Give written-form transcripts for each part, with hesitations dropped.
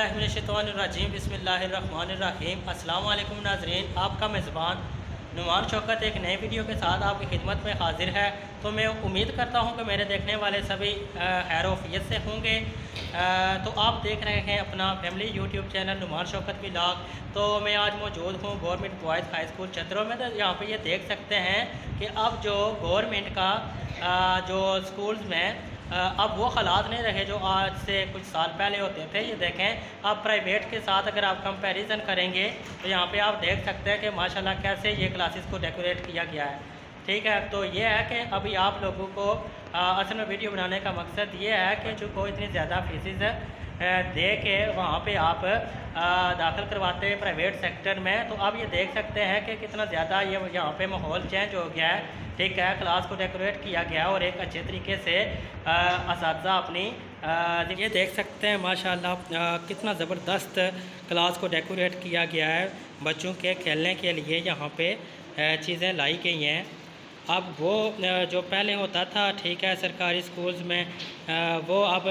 औज़ुबिल्लाहिमिनश्शैतानिर्रजीम बिस्मिल्लाहिर्रहमानिर्रहीम। अस्सलाम वालेकुम नाज़रीन, आपका मेज़बान नुमान शौकत एक नई वीडियो के साथ आपकी खिदमत में हाजिर है। तो मैं उम्मीद करता हूं कि मेरे देखने वाले सभी खैर वफ़ियत से होंगे। तो आप देख रहे हैं अपना family YouTube channel Numan Shaukat vlog. तो मैं आज मौजूद हूं government boys high school Chatro में। तो यहाँ पे ये देख सकते हैं कि अब जो गवर्नमेंट का जो स्कूल्स में अब वो हालात नहीं रहे जो आज से कुछ साल पहले होते थे। ये देखें, अब प्राइवेट के साथ अगर आप कंपैरिजन करेंगे तो यहाँ पे आप देख सकते हैं कि माशाल्लाह कैसे ये क्लासेस को डेकोरेट किया गया है। ठीक है, तो ये है कि अभी आप लोगों को असल में वीडियो बनाने का मकसद ये है कि जो कोई इतनी ज़्यादा फीसिस दे के वहाँ पे आप दाखिल करवाते हैं प्राइवेट सेक्टर में। तो अब ये देख सकते हैं कि कितना ज़्यादा ये यहाँ पे माहौल चेंज हो गया है। ठीक है, क्लास को डेकोरेट किया गया और एक अच्छे तरीके से असातिज़ा अपनी ये देख सकते हैं माशाल्लाह कितना ज़बरदस्त क्लास को डेकोरेट किया गया है। बच्चों के खेलने के लिए यहाँ पे चीज़ें लाई गई हैं। अब वो जो पहले होता था, ठीक है, सरकारी स्कूल्स में वो अब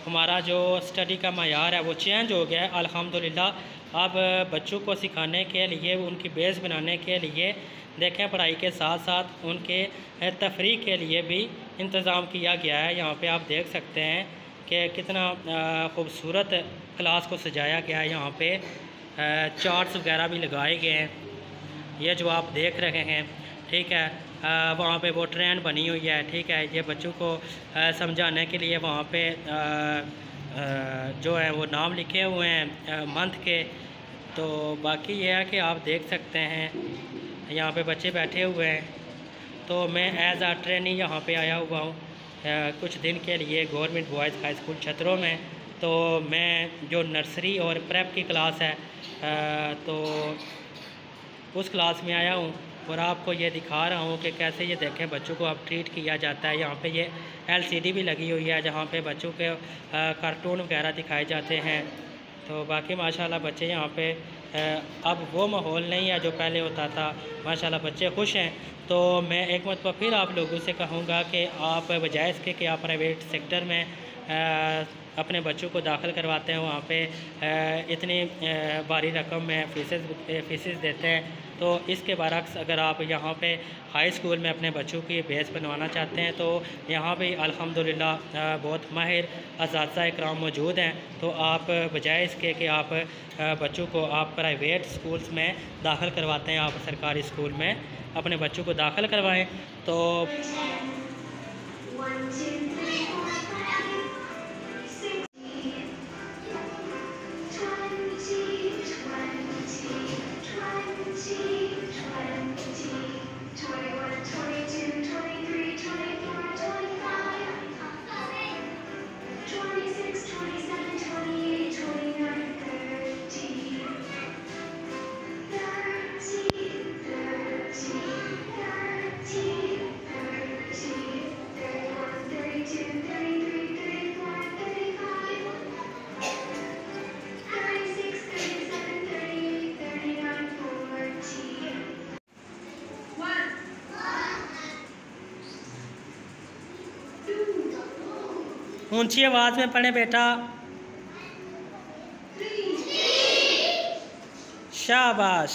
हमारा जो स्टडी का मयार है वो चेंज हो गया है अल्हम्दुलिल्लाह। अब बच्चों को सिखाने के लिए, उनकी बेस बनाने के लिए देखें, पढ़ाई के साथ साथ उनके तफरीह के लिए भी इंतज़ाम किया गया है। यहाँ पे आप देख सकते हैं कि कितना ख़ूबसूरत क्लास को सजाया गया है। यहाँ पे चार्ट्स वगैरह भी लगाए गए हैं, ये जो आप देख रहे हैं। ठीक है, वहाँ पे वो ट्रेन बनी हुई है। ठीक है, ये बच्चों को समझाने के लिए वहाँ पे जो है वो नाम लिखे हुए हैं मंथ के। तो बाकी ये है कि आप देख सकते हैं यहाँ पे बच्चे बैठे हुए हैं। तो मैं एज़ आ ट्रेनी यहाँ पे आया हुआ हूँ कुछ दिन के लिए government boys high school Chatro में। तो मैं जो नर्सरी और प्रेप की क्लास है तो उस क्लास में आया हूँ और आपको ये दिखा रहा हूँ कि कैसे ये देखें बच्चों को अब ट्रीट किया जाता है। यहाँ पे ये LCD भी लगी हुई है जहाँ पे बच्चों के कार्टून वगैरह दिखाए जाते हैं। तो बाकी माशाल्लाह बच्चे यहाँ पे अब वो माहौल नहीं है जो पहले होता था। माशाल्लाह बच्चे खुश हैं। तो मैं एक मरतबा फिर आप लोगों से कहूँगा कि आप बजाय इसके कि आप प्राइवेट सेक्टर में अपने बच्चों को दाखिल करवाते हैं, वहाँ पे इतनी भारी रकम में फ़ीसेस देते हैं। तो इसके बरक्स अगर आप यहाँ पे हाई स्कूल में अपने बच्चों की बेस बनवाना चाहते हैं तो यहाँ पे अल्हम्दुलिल्लाह बहुत माहिर असातिज़ा इकराम मौजूद हैं। तो आप बजाय इसके कि आप बच्चों को आप प्राइवेट स्कूल्स में दाखिल करवाते हैं, आप सरकारी स्कूल में अपने बच्चों को दाखिल करवाएं। तो ऊंची आवाज़ में पढ़े बेटा। शाबाश।